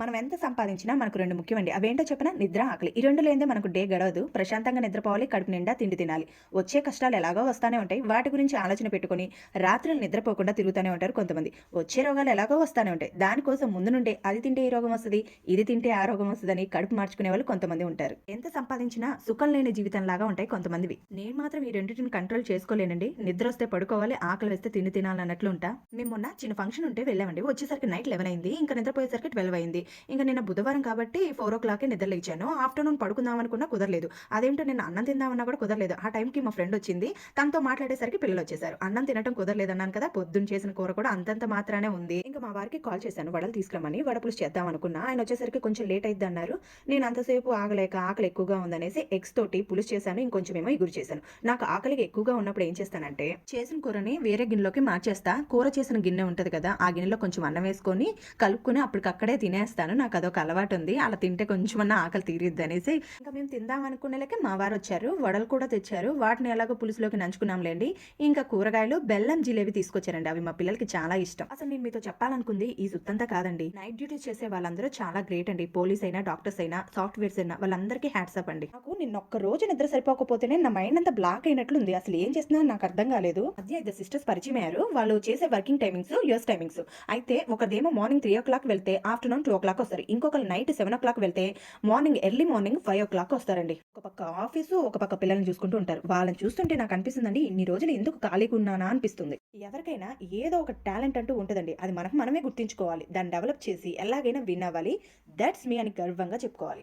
మనం ఎంత సంపాదించినా మనకు 2 ముఖ్యమండి. అవేంటో చెప్పనా? నిద్ర, ఆకలి. ఈ 2 లేనిదే మనకు డే గడవదు. ప్రశాంతంగా నిద్రపోవాలి, కడుపు నిండా తిండి తినాలి. వచ్చే కష్టాలు ఎలాగో వస్తానే ఉంటాయి. వాటి గురించి ఆలోచన పెట్టుకొని రాత్రులు నిద్రపోకుండా తిరుగుతూనే ఉంటారు కొంతమంది. వచ్చే రోగాలు ఎలాగో వస్తానే ఉంటాయి. దానికోసం ముందు నుండే అది తింటే ఈ రోగం వస్తది, ఇది తింటే ఆ రోగం వస్తదని కడుపు మార్చుకునే వాళ్ళు కొంతమంది ఉంటారు. ఎంత సంపాదించినా సుఖం లేని జీవితంలాగా ఉంటాయి కొంతమందివి. నేను మాత్రం ఈ రెండిటిని కంట్రోల్ చేసుకోలేనండి. నిద్రొస్తే పడుకోవాలి, ఆకలి వేస్తే తిండి తినాలన్నట్లు ఉంటా. మేము మొన్న చిన్న ఫంక్షన్ ఉంటే వెళ్ళామండి. వచ్చేసరికి నైట్ 11 అయింది. ఇంకా నిద్రపోయేసరికి 12 అయింది. ఇంక నిన్న బుధవారం కాబట్టి 4:00కే నిద్ర లేచాను. ఆఫ్టర్‌నూన్ పడుకుందాం అనుకున్నా కుదరలేదు. అదేంటో నిన్న అన్నం తిందామన్నా కూడా కుదరలేదు. ఆ టైంకి మా ఫ్రెండొచ్చింది. తనతో మాట్లాడేసరికి పిల్లలొచ్చేసారు. అన్నం తినటం కుదరలేదన్నాను కదా! పొద్దున చేసిన కూర కూడా అంతంత మాత్రానే ఉంది. ఇంక మా వారికి కాల్ చేశాను వడలు తీసుకురమ్మని. వడ పులుసు చేద్దాం అనుకున్నా. ఆయనొచ్చేసరికి కొంచెం లేట్ అయిద్దన్నారు. నేను అంతసేపు ఆగలేక ఆకలి ఎక్కువగా ఉందనేసి ఎగ్స్ తోటి పులుసు చేశాను. ఇంకొంచెమేమో ఇగురు చేశాను. నాకు ఆకలిగా ఎక్కువగా ఉన్నప్పుడు ఏం చేస్తానంటే, చేసిన కూరని వేరే గిన్నెలోకి మార్చేస్తా. కూర చేసిన గిన్నె ఉంటది కదా! ఆ గిన్నెలో కొంచెం అన్నం వేసుకొని కలుపుకొని అప్పటికక్కడే తినేస్తాను. నాకదొక అలవాటుంది. అలా తింటే కొంచెమన్నా ఆకలి తీరిద్దనేసి. ఇంకా మేము తిందాం అనుకునేలకే మా వారొచ్చారు. వడలు కూడా తెచ్చారు. వాటిని ఎలాగో పులుసులోకి నంచుకున్నాంలెండి. ఇంకా కూరగాయలు, బెల్లం జిలేబి తీసుకొచ్చారండి. అవి మా పిల్లలకి చాలా ఇష్టం. అసలు నేను మీతో చెప్పాలనుకుంది ఈ సుత్తంతా కాదండి. నైట్ డ్యూటీస్ చేసే వాళ్ళందరూ చాలా గ్రేట్ అండి. పోలీస్ అయినా, డాక్టర్స్ అయినా, సాఫ్ట్‌వేర్స్ అయినా వాళ్ళందరికీ హ్యాట్స్ ఆఫ్ అండి. నాకు నిన్నొక్క రోజు నిద్ర సరిపోకపోతేనే నా మైండ్ అంతా బ్లాక్ అయినట్లుంది. అసలు ఏం చేస్తున్నానో నాకు అర్థం కాలేదు. మధ్య ఇద్దరు సిస్టర్స్ పరిచయమయ్యారు. వాళ్ళు చేసే వర్కింగ్ టైమింగ్స్ యూఎస్ టైమింగ్స్. అయితే ఒకరిదేమో మార్నింగ్ 3:00 వెళ్తే ఆఫ్టర్‌నూన్ 2:00 వస్తారు. ఇంకొకళ్ళు నైట్ 7:00 వెళ్తే ఎర్లీ మార్నింగ్ 5:00 వస్తారండి. ఒక పక్క ఆఫీసు, ఒక పక్క పిల్లల్ని చూసుకుంటూ ఉంటారు. వాళ్ళని చూస్తుంటే నాకు అనిపిస్తుందండి ఇన్ని రోజులు ఎందుకు ఖాళీగా ఉన్నానా అనిపిస్తుంది. ఎవరికైనా ఏదో ఒక టాలెంట్ అంటూ ఉంటదండి. అది మనకు మనమే గుర్తించుకోవాలి. దాన్ని డెవలప్ చేసి ఎలాగైనా విన్ అవ్వాలి. దట్స్ మీ అని గర్వంగా చెప్పుకోవాలి.